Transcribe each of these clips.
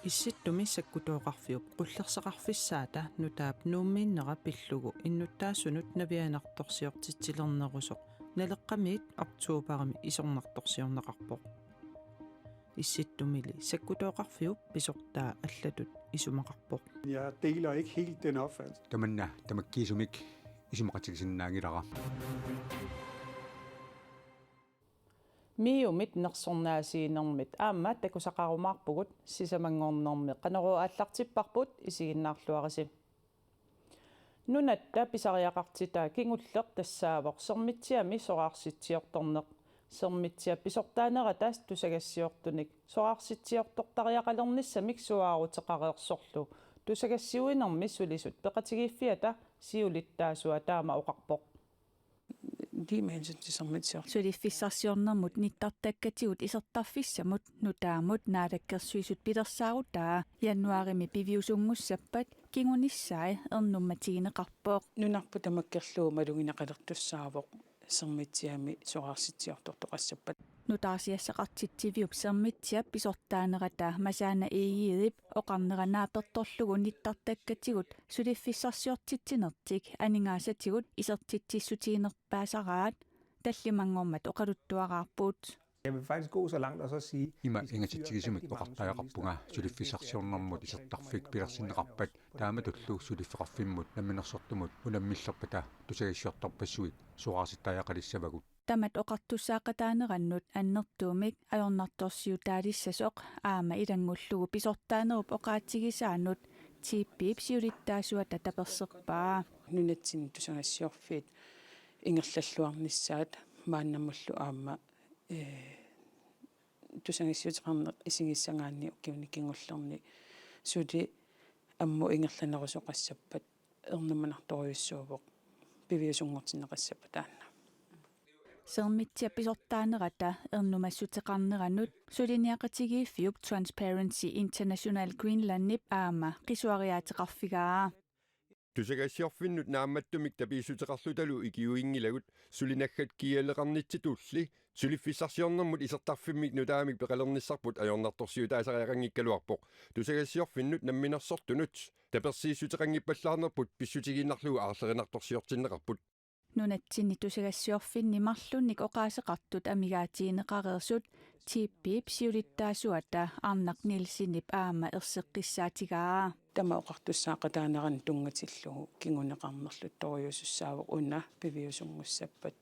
Issittumi sakkutooqarfiup qullerseqarfissaata nutaap nuummiinnera pillugu innutaasunut navianartorsiortitsilernerusoq naleqqamiit artuuparimi isornartorsiorneqarpoq issittumili sakkutooqarfiup pisortaa allatut isumaqarpoq. Jeg deler ikke helt den opfattelse. Tamanna tamakkiisumik isumaqatigisinnaangilara. Miumit nersornaasiinermit aamma takusaqarumaarpugut sisamangornermi qaneruaallartipparput isiginnaarluarisi. Nunatta pisariaqartitaa kingulleq tassaavoq sermitsiami soqarsitsiortorneq sermitsia pisortaanerataas tusagassiortunik soqarsitsiortortariaqalernissamik suaaruteqareersorlu tusagassiuinermi sulisut peqatigiiffiata siulittaasua taama oqarpoq. Sulifissarsiornermut nittartakkatigut isertarfissamut nutaamut naalakkersuisut pilersaarutaa januarimi piviusungussappat kingunissai ernummatigineqarpoq nunarpu tamakkerluumalunginaqalertussaavoq sermitsiami soqarsitsiortortoqassappat nutaarsiassaqartitsiviup sermitsiap pisortaanerata masaana iigiidip oqarneranaapertorlugu nittartakkatigut sulifissarsiortitsinertik aningaasatigut isertitsissutiinerpaasaraat tallimangormat oqaluttuaqaarpuut. Jeg vil faktisk gå så langt og så sige Ima ingatitsigisumik oqartaaqarpunga sulifissarsiornermut isertarfik pilersinneqarpat taamatullu suliffiqarfimmut namminersortumut unammillerpata tusagassiortorpassuit suqaarsittaajaqalissavagut tamat oqartussaaqataanerannut annertuumik ajornartorsiutaalиссасоq аама илангуллугу писортаанеруп оqaатсигисаанут типпип сиулиттаасуата таперсерпаа нунатсин тусагассиорфиит ингерллаллуарниссаат мааннаммуллу аама тусагассиутеқарне исигиссангаанни уккиуни кингуллерни сули амму ингерланерусоқассаппат эрнуманарторюссуувоқ пивиусунгортинеқассаппа таанна sermitsia pisortaanerata ernumassutеқарнеранут сулиниақатигииффиуп Transparency International Greenlandnip аама qisuariateqarfigaa Tusagassiorfinnut naammattumik tapiissutеқарлуталу ikиуингилагут сулинаггат киалеқарнитситулли сулиффиссарсиорнэрмут исертарфиммик нутаамик пеқалерниссарпут ajornartorsiutaasaриақангиккалуарпоқ тусагассиорфиннут намминерсортунут таперсииссутеқангиппаллаарнерпут писсутигиннарлугу аарлеринарторсиортиннеқарпут нунатсинни тусагассиорфинни марлунник оqaасеқартут амигаатиинеқареерсут типпип сиулиттаасуата арнақ нилсинип аама ерсеққиссаатигаа тама оqartussaaqataanеран тунгатиллугу кингунеқарнерлут торюусуссаавоқ уна пивиусунгуссаппат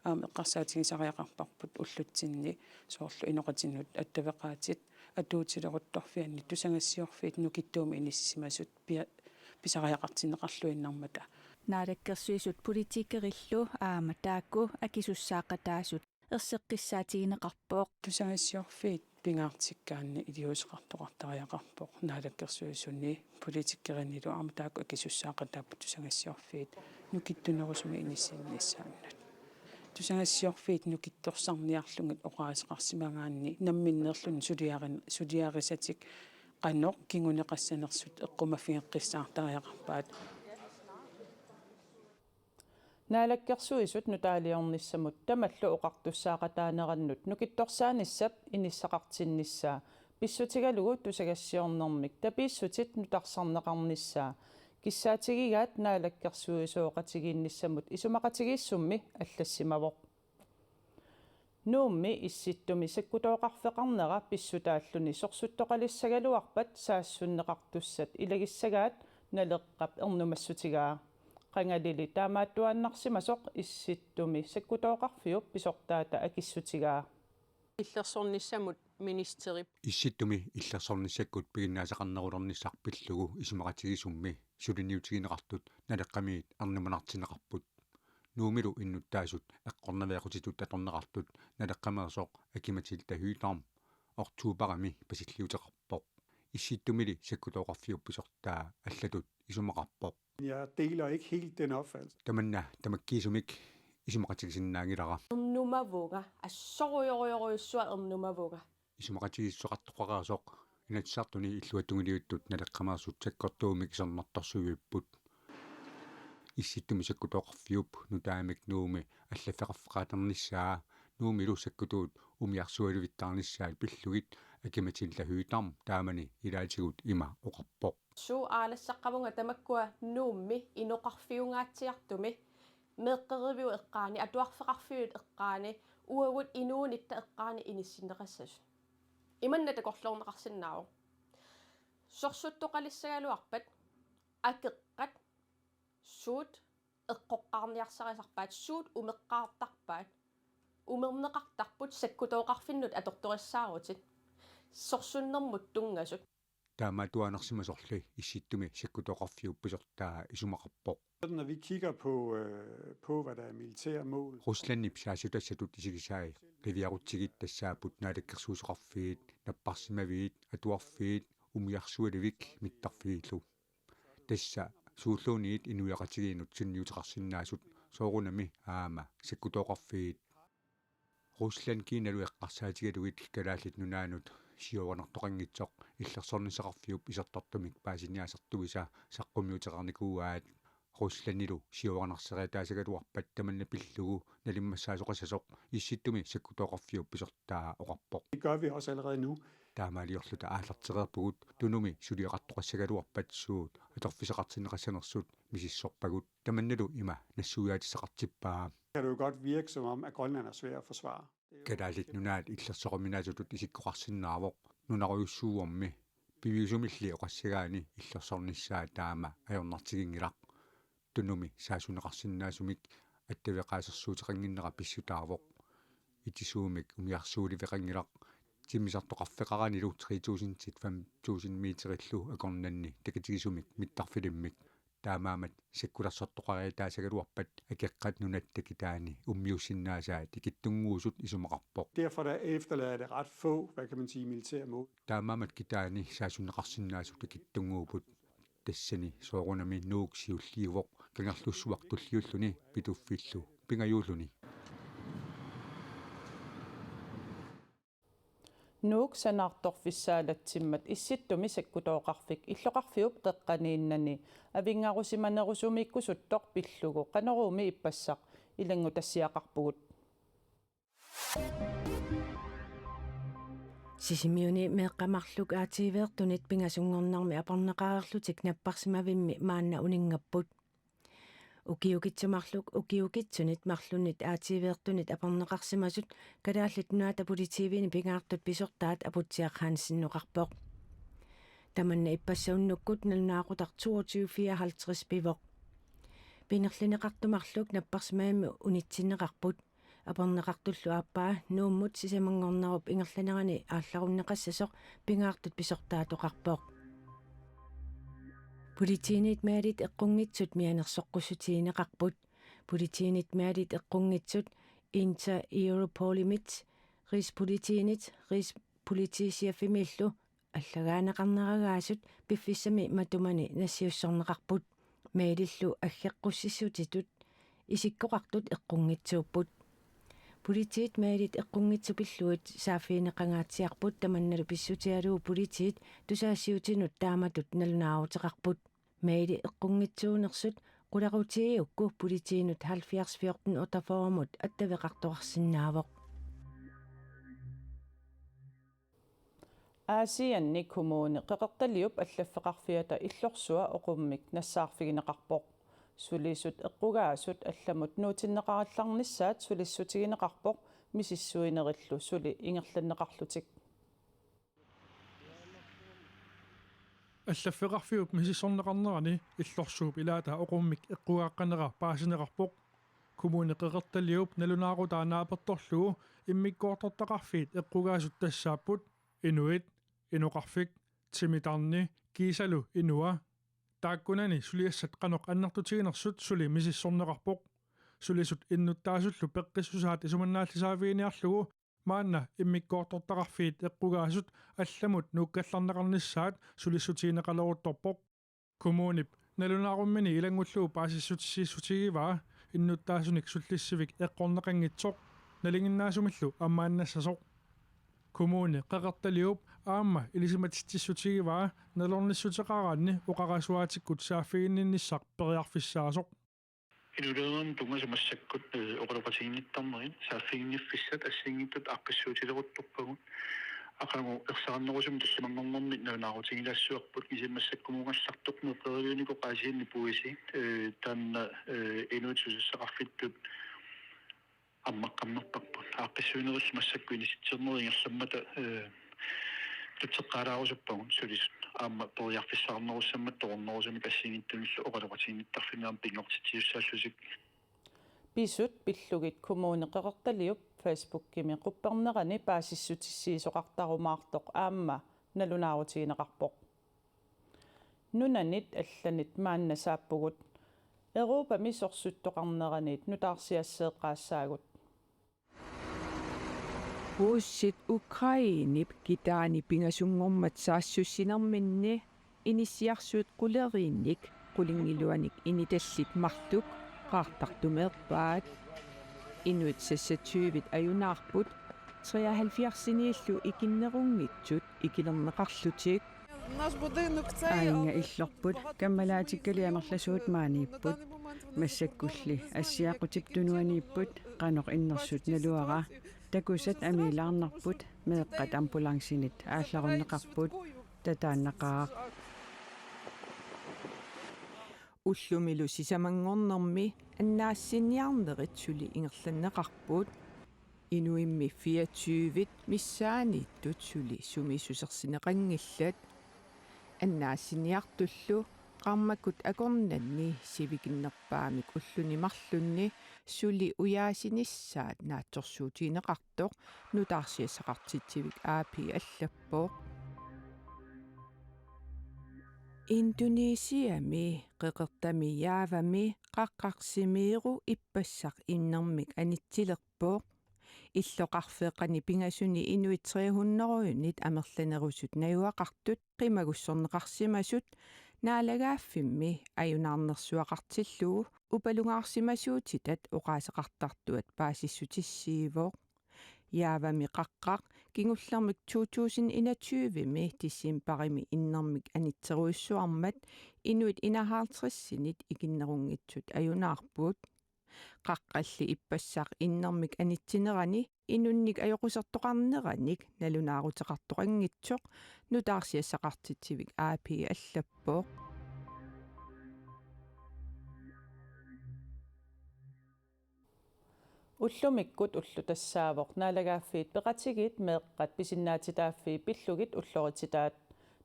аама эққарсаатигисариақарпарпут уллутсинни соорлу иноқатиннут аттавеқаатит атуутилерутторфианни тусагассиорфиит нукиттууми иниссимасут писариақартинеқарлуиннармата наалаккерсуисут политикериллу аама таакку акисуссаақатаасут ерсеққиссаатигинеқарпоқ тусагассиорфиит пингаартиккаанни илиусеқартоқартариақарпоқ наалаккерсуисунни политиккеринилу аама таакку акисуссаақатааппут тусагассиорфиит нукиттунерусуми иниссинниссааннат тусагассиорфиит нукитторсарниарлугит оqaасеқарсимагаанни намминнерлун сулиарисатик qanoq кингунеқассанерсут эққумаффигеққиссаартариақарпаат наалаккерсуисут нутаалиорнissamут тамаллу оqartussaaqataanерannут нукитторсааниссап иниссақартиннissaa писсутигалугу тусагассиорнэрмик тапииссутит нутарсарнеқарнissaa киссаатигигаат наалаккерсуисооqатигииннissamут исумақатигииссумми аллассимавоқ нуумми исситтуми саккутооқарфеқарнера писсутааллуни сорсуттоқалиссагалуарпат саассуннеқартуссат илагиссагаат налеққап эрнумассутигаа qangalili taamaattuannarsimasoq issittumi sakkutooqarfiup pisortaata akissutigaa иллерсорнissamut ministerip исситтуми иллерсорнissakkut пигиннаасақарнерулернissarpillugu исумақатигисумми сулиниутигинеқартут налеққамиит арнуманартинеқарпут нуумилу иннуттаасут эққорнавиақутитут аторнеқартут налеққамеерсоқ акиматил тахуитарм ортуупарами пасиллиутеқарпоқ исситтумили саккутооқарфиуп писортаа аллатут исумақарпоқ Jeg deler ikke helt den opfattelse. Tamanna tamakkiisumik isumaqatigisinnaangilara ernumavuga assorioriorissua ernumavuga isumaqatigissoqartoqaraasoq inatsartuni illuatungiliuttut naleqqamaersut sakkortuumik isernertorsuviupput исситтуми саккутооқарфиуп нутаамик нууми аллафеқарфеқаатернissaa нууми луссаккутуут умиарсуалувиттаарнissaат пиллугит акиматиллахуитарм таамани илаатигут има оқарпоқ суу аалассаққавунга тамаккуа нуумми иноқарфиунгаатсиартуми меэққеривиу эққаани атуарфеқарфиут эққаани уагут инуунитта эққаани иниссинеқассас иманна такорлуорнеқарсинааву сорсуттоқалиссагалуарпат акеққат суут эққоққарниарсарисарпаат суут умеққаартарпаат умернеқартарпут саккутооқарфиннут аторториссаарутит сорсуннэрмут тунгасут таамаатуанерсимасорли исситтуми саккутоқарфиупписортаа исумақарпоқ Når vi kigger på hvad der er militære mål, русланнип саасутассатут исигисаи ривиарутсигит тассаапут наалаккерсуусеқарфиит наппарсимавиит атуарфиит умиарсуаливик миттарфииллу тасса сууллууниит инуяқатигиинут сунниутеқарсинаасут соорунами аама саккутооқарфиит руслан киналуэққарсаатигалугит калааллит нунаанут сиорнартоқангитсоқ иллерсорнисеқарфиуп исертартумик паасиниасартуиса саққумиутеқарникууаат русланилу сиорнарсериатаасагалуарпат таманна пиллугу налиммассаасоқасасоқ исситтуми саккутооқарфиуп писортаа оқарпоқ det gør vi også allerede nu. таамаалиорлута ааллартерерпугут тунуми сулиақартоқассагалуарпат суут аторфисеқартинеқассанерсут мисиссорпагут таманналу има нассуяатиссеқартиппаа Kan det jo godt virke som om, at Grønland er svær at forsvare. кадаалит нунаат иллерсоқоминаасутут исиккоқарсинаавоқ нунаруйуссууорми пивиусумилли оқассагаани иллерсорниссаа таама аёрнартигингилақ тунуми саасунеқарсинаасумик аттавеқаасерсуутеқангиннера писсутаавоқ итисуумик умиарсууливеқангилақ тимисартоқарфеқаранилу 3000 til 5000 метриллу акорнанни такатигисумик миттарфилиммик таамаамат саккуларсортоқариатаасагалуарпат акеққат нунаттакитаани уммиуссиннаасаа тикиттунгуусут исумақарпоқ Derfor der efterlader det ret få, hvad kan man sige, militære mål. таамаамат китаани саасуннеқарсинаасу такиттунгуупут тассани соорунами нууксиуллиувоқ кангерлуссуартуллиуллуни питуффиллу пингаюуллуни нуук санаарторфиссаалатсиммат исситтуми саккутооқарфик иллоқарфиуп қеққанииннани авингаарусиманерусумиккусуттоқ пиллугу қанеруми иппассақ илангу тассиақарпугут сисимиуни меэққамарлук аативеэртунит пингасунгорнарми апарнеқаарлутик наппарсимавимми маанна унингаппут укиукитсумарлук укиукитсунит марлунит аативеэртунит апарнеқарсимасут калааллит нуата политивини пингаартут писортаат апутсиақхааниссиннуқарпоқ таманна иппассауннуккут налунаақутар 2254 пивоқ пинерлинеқартумарлук наппарсимаами унитсиннеқарпут апарнеқартуллу ааппаа нууммут сисамангорнаруп ингерланерани аалларуннеқассасоқ пингаартут писортаатоқарпоқ политиинит маалит эққунгитсут мианерсоққусутиинеқарпут политиинит маалит эққунгитсут инта европолимит рисполитиинит рисполитисиафимиллу аллагаанеқарнерагаасут пиффиссами матумани нассиуссорнеқарпут маалиллу аггеққуссиссутитут исиккоқартут эққунгитсууппут политиит маалит эққунгитсупиллуит сааффиинеқангаатсиарпут таманналу писсутиалуу политиит тусаассиутинут тааматут налунааутеқарпут маали эққунгитсуунерсут qulaqutiiukku politiinut 70-14 utaformut attavеқартоқарсинаавоқ аасианни коммуни қеқерталиуп аллаффеқарфиата иллорсуа оқуммик нассаарфигинеқарпоқ сулисут эққугаасут алламут нуутиннеқаралларниссаат сулиссутигинеқарпоқ мисиссуинериллу сули ингерланнеқарлутик аллаффеқарфиуп мисиссорнеқарнерани иллорсууп илаата оқуммик эққугааққанера паасинеқарпоқ коммуни қеқерталиуп налунаақутаанааперторлугу иммиккоортортақарфиит эққугаасут тассааппут инуит инуқарфик тимитарни кисалу инуа тааккунани сулиассат қаноқ аннартутигинерсут сули мисиссорнеқарпоқ сулисут иннуттаасуллу пеққиссусаат исуманнааллисаавииниарлугу маанна иммиккоортортақарфиит эққугаасут алламут нууккалларнеқарниссаат сулиссутиинеқалерутторпоқ коммунип налунааруммини илангуллуу паасиссутигиваа иннуттаасуник суллиссивик эққорнеқангитсоқ налингиннаасумиллу аммааннассасоқ коммуни қеқерталиуп аама илисиматиссутигиваа налорниссутеқараанни оқарасуаатиккут сааффигиннинниссақ периарфиссаасоқ инулеерам тунгасамассаккут оқалоқатигинниттарнерин сааффигинниффиссат ассингиттут аққиссуутилерутторпагут акагу ерсаарнерусум тассамангорнэрмит нунаарутигилассуарпут кисимассаккумунгассартоқ неқериунико qaasiinni puisi таанна инуутсусаqqarfittut аммаққаммерпарпут ааққиссуинерус массаккуини ситсернерингерлэммата тутсеққалаарусуппагун сулисут аама ториарфиссаарнеруссаммат торнерусами кассигиттуниллу оқалоқатигинниттарфинаам пингортитиуссааллусик писут пиллугит коммуунеқеқарталиуп фейсбуккими қуппернерани паасиссутиссиисоқартарумаартоқ аама налунаарутигинеқарпоқ нунанит алланит маанна сааппугут Europa мисорсуттоқарнеранит нутаарсиассеэққаассаагут Huussit Ukrainip kitaani pingasuнгормат саассуссинерминни инисиарсуут quleriinnik qulingiluanik initallit martuk qaartartumeerpaat inuit sassatuivit ajunaarput 73-синииллу икиннерунngitsut ikilернеқарлутик аинга иллорпут каммалаатиккалиамерласуут мааниппут массаккулли ассиақутик тунуанииппут қаноқ иннерсут налуара такусат амилаарнарпут меэққат амбулансинит аалларуннеқарпут татааннақаа уллумилу сисамангорнэрми аннаассинниарнеритсули ингерланнеқарпут инуимми 24-вит миссаанииттут сули сумисусерсинеқангиллат аннаассинниартуллу qaarmakut akornanni sivikиннерпаамик уллунимарлунни сули уяасинissaat наатсорсуутинеқартоқ нутаарсиассақартитсивик аапи аллаппоо Indoneesiami qeqertami yaavami qaqqarsimiiru ippassaq innermik anitsilerpoo иллоқарфеэқани пингасуни инуит 300-нерунит амерланерусут наюақартут қимагуссорнеқарсимасут наалагааффимми аюнаарнерсуақартиллуу упалунгаарсимасуутитат оқаасеқартартуат паасиссутиссиивоо яавами қаққақ кингуллермик 2021-ми тиссимпарими иннермик анитсеруиссуармат инуит 51-синит икиннерунгитсут аюнаарпут qaqqalli ippassaq innermik anittinerani inunnik ajoqusartoqarneраник налунаарутеқартоқангитсоқ нутаарсиассақартитсивик аапи аллаппоо уллумиккут уллутассаавоқ наалагааффиит пеқатигит меэққат писиннаатитааффи пиллугит уллорититаат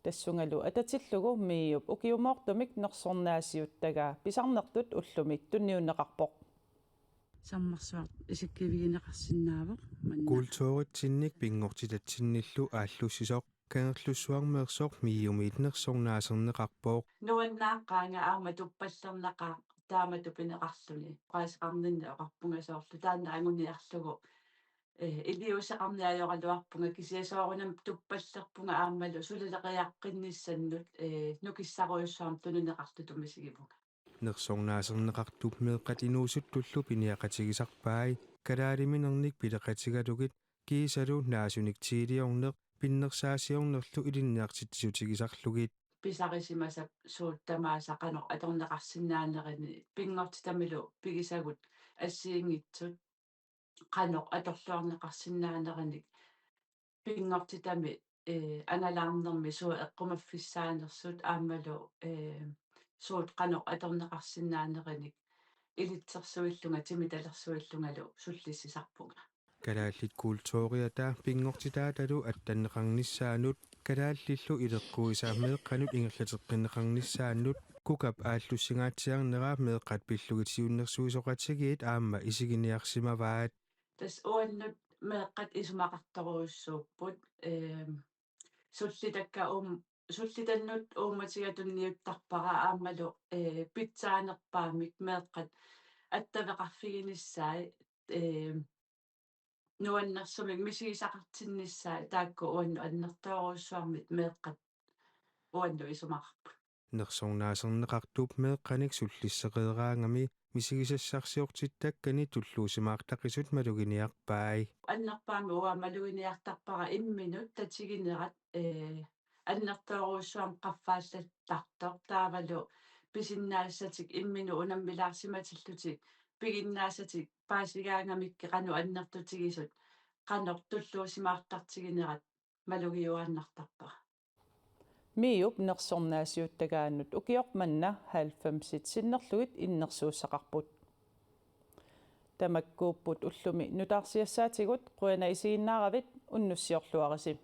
тассунгалу ататиллугу мииуп укиумоортумик нерсорнаасиуттага писарнертут уллумик тунниуннеқарпоқ саммарсуар исаккивигинеқарсинаавоқ культууритсинник пингортитатсинниллу ааллуссисоқ канерлуссуармеерсоқ миумиитнерсорнаасернеқарпоқ нуаннааққаанга аама туппаллернақаа таамату пинеқарлуни qaasaqarninna oqarpungasooрлу таанна ангуниарлугу илиусеқарниаёралуарпунга кисиасоорунам туппаллерпунга аамалу сулилеқиаққинниссаннут нукиссаруйуссуарм тунунеқарту тумисигипунга нерсорнаасернеқартуп меэққат инуусуттуллу пиниақатигисарпаи калаалиминерник пилеқатигалугит киисалу наасуник тиилиорнеқ пиннерсаасиорнерлу илинниартитсутигисарлугит писарисимасап сууттамаасақанеқ аторнеқарсинаанерини пингортитамилу пигисагут ассиингитсут qanoq atorluarneqarsinnaaneranik pingortitami analarnermi suu eqqumaffissaanersut aammalu suut qanoq atorneqarsinnaaneranik ilitsersuillunga timitalersuillungalu sullissisarpunga kalaallit kultuuriata pingortitaatalu attanneqarnissaanut kalaallillu ileqquisaameeqqanut ingerlateqqinneqarnissaannut kukap aallussigaatiarneraa meeqqat pillugitiunnersuisoqatigiit aamma isiginiarsimavaat tas uannut meeqqat isumaqartoruussuupput sullitannut uumatigatunniuttarpara aammalu pitsaanerpaamik meeqqat attaveqarfiginissaai nuannersumik misigisaqartinnissaai taakku uannu annertooruussuarmit meeqqat uannu isumaqarput нерсорнаасернеқартуп меэққаник суллиссеқеераангами мисигисассарсиортиттаккани туллуусимаартақисут малугиниарпаи аннерпаами уа малугиниартарпара имминут татигинерат аннертооруусsuam qaffaallattartor taavalu pisinнаассатик иммину унаммилаарсиматиллутик малугиуааннартарпара miup nersornaasiut tagaannut ukiormanna 90 sinnerlugit innersuussaqarput tamakkuupput ullumi nutaarsiassaatigut quina isiinnaaravit unnussiorluarisi